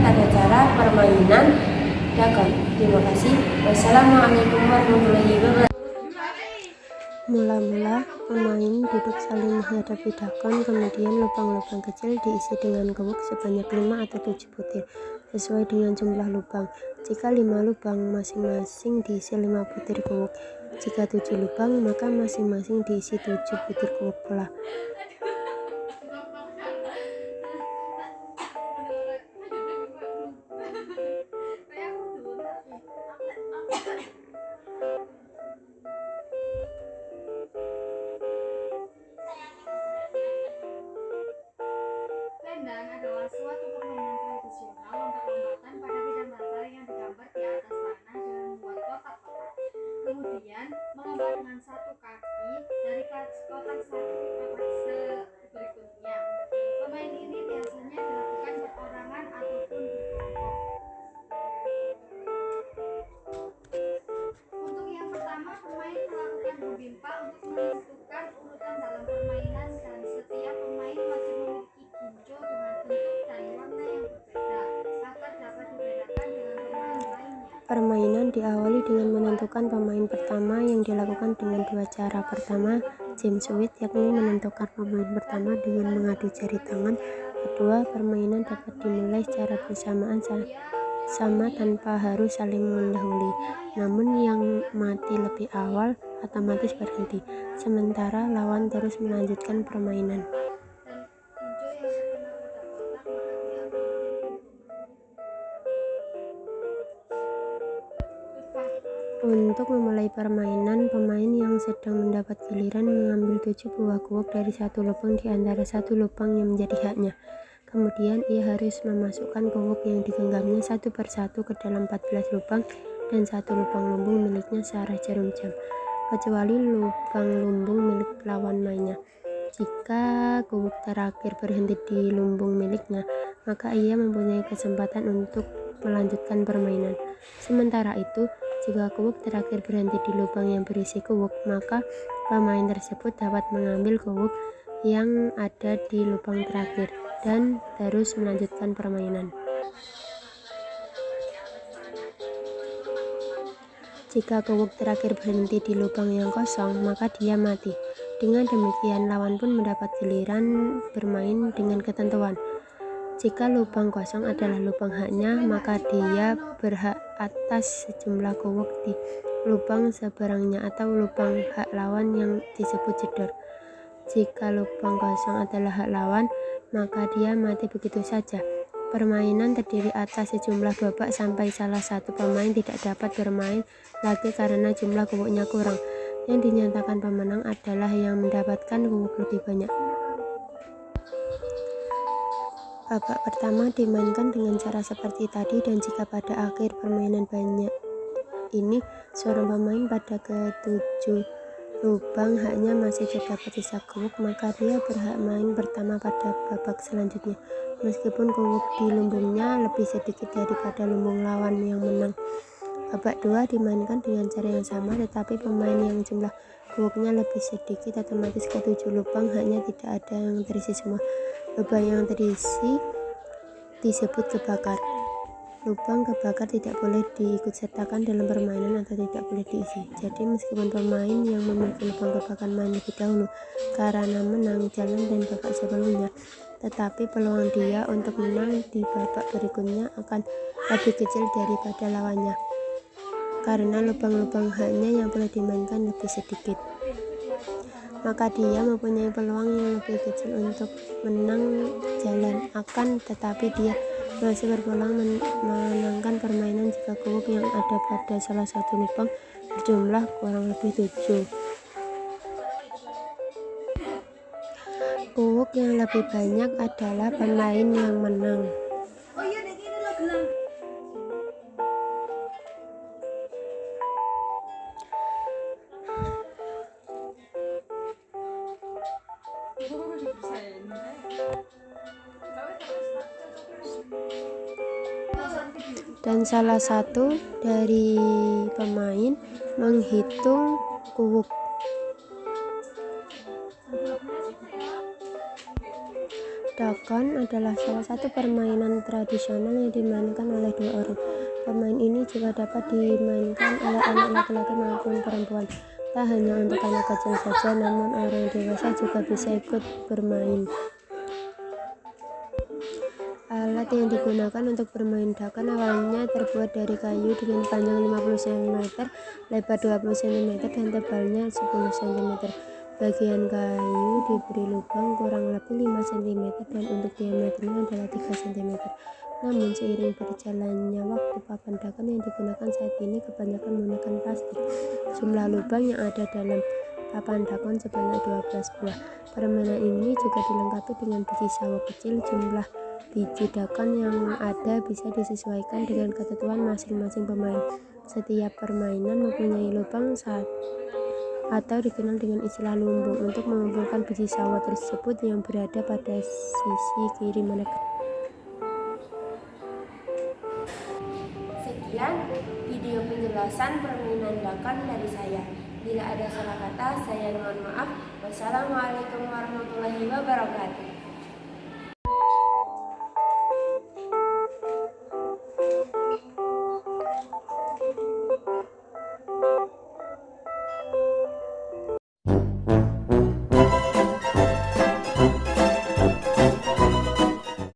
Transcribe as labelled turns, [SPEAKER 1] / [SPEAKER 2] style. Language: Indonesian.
[SPEAKER 1] pada cara permainan dagon. Terima kasih. Wassalamualaikum warahmatullahi wabarakatuh.
[SPEAKER 2] Mula-mula pemain duduk saling menghadapi dagon, kemudian lubang-lubang kecil diisi dengan gowok sebanyak 5 atau 7 butir sesuai dengan jumlah lubang. Jika 5 lubang, masing-masing diisi 5 butir gowok. Jika 7 lubang, maka masing-masing diisi 7 butir gowok pula.
[SPEAKER 3] Lendang adalah suatu permainan tradisional lompat-lompatan pada bidang datar yang digambar di atas tanah dengan membuat kotak-kotak. Kemudian melompat dengan satu kaki dari kotak satu ke kotak berikutnya. Pemain ini biasanya dilakukan perorangan ataupun berkelompok. Untuk yang pertama, pemain melakukan bubimpa untuk menentukan urutan dalam permainan, dan setiap pemain wajib memiliki ginjo dengan bentuk dan warna yang berbeda agar dapat dibedakan dengan pemain lainnya.
[SPEAKER 2] Permainan diawali dengan menentukan pemain pertama yang dilakukan dengan 2 cara. Pertama, jam sweet, yakni menentukan pemain pertama dengan mengadu jari tangan. Kedua, permainan dapat dimulai secara bersamaan sama tanpa harus saling mendahului. Namun yang mati lebih awal otomatis berhenti, sementara lawan terus melanjutkan permainan. Untuk memulai permainan, pemain yang sedang mendapat giliran mengambil 7 buah gowok dari satu lubang di antara satu lubang yang menjadi haknya. Kemudian ia harus memasukkan gowok yang digenggamnya satu persatu ke dalam 14 lubang dan satu lubang lumbung miliknya searah jarum jam, kecuali lubang lumbung milik lawan mainnya. Jika gowok terakhir berhenti di lumbung miliknya, maka ia mempunyai kesempatan untuk melanjutkan permainan. Sementara itu, jika gowok terakhir berhenti di lubang yang berisi gowok, maka pemain tersebut dapat mengambil gowok yang ada di lubang terakhir dan terus melanjutkan permainan. Jika gowok terakhir berhenti di lubang yang kosong, maka dia mati. Dengan demikian, lawan pun mendapat giliran bermain dengan ketentuan. Jika lubang kosong adalah lubang haknya, maka dia berhak atas sejumlah gowok di lubang seberangnya atau lubang hak lawan yang disebut jedor. Jika lubang kosong adalah hak lawan, maka dia mati begitu saja. Permainan terdiri atas sejumlah babak sampai salah satu pemain tidak dapat bermain lagi karena jumlah gowoknya kurang. Yang dinyatakan pemenang adalah yang mendapatkan gowok lebih banyak. Babak pertama dimainkan dengan cara seperti tadi, dan jika pada akhir permainan banyak ini seorang pemain pada ke-7 lubang haknya masih terdapat sisa gowok, maka dia berhak main pertama pada babak selanjutnya, meskipun gowok di lumbungnya lebih sedikit daripada lumbung lawan yang menang. Babak 2 dimainkan dengan cara yang sama, tetapi pemain yang jumlah gowoknya lebih sedikit otomatis ke-7 lubang haknya tidak ada yang terisi semua. Lubang yang terisi disebut kebakar. Lubang kebakar tidak boleh diikutsertakan dalam permainan atau tidak boleh diisi. Jadi meskipun pemain yang memiliki lubang kebakar main lebih dahulu karena menang jalan dan babak sebelumnya, tetapi peluang dia untuk menang di babak berikutnya akan lebih kecil daripada lawannya, karena lubang-lubang haknya yang boleh dimainkan lebih sedikit. Maka dia mempunyai peluang yang lebih kecil untuk menang jalan, akan tetapi dia masih berpeluang menangkan permainan jika gowok yang ada pada salah satu lubang berjumlah kurang lebih 7. Gowok yang lebih banyak adalah pemain yang menang. Dan salah satu dari pemain menghitung gowok. Dakan adalah salah satu permainan tradisional yang dimainkan oleh 2 orang. Permainan ini juga dapat dimainkan oleh anak laki-laki maupun perempuan. Tak hanya untuk anak kecil saja, namun orang dewasa juga bisa ikut bermain. Alat yang digunakan untuk bermain dakan awalnya terbuat dari kayu dengan panjang 50 cm, lebar 20 cm, dan tebalnya 10 cm. Bagian kayu diberi lubang kurang lebih 5 cm dan untuk diameternya adalah 3 cm. Namun seiring berjalannya waktu, papan dakan yang digunakan saat ini kebanyakan menggunakan plastik. Jumlah lubang yang ada dalam papan dakan sebanyak 12 buah. Permainan ini juga dilengkapi dengan biji sawo kecil. Jumlah biji dakan yang ada bisa disesuaikan dengan ketentuan masing-masing pemain. Setiap permainan mempunyai lubang atau dikenal dengan istilah lumbung untuk mengumpulkan biji sawo tersebut yang berada pada sisi kiri mereka.
[SPEAKER 1] Sekian video penjelasan permainan dakan dari saya. Bila ada salah kata, saya mohon maaf. Wassalamualaikum warahmatullahi wabarakatuh.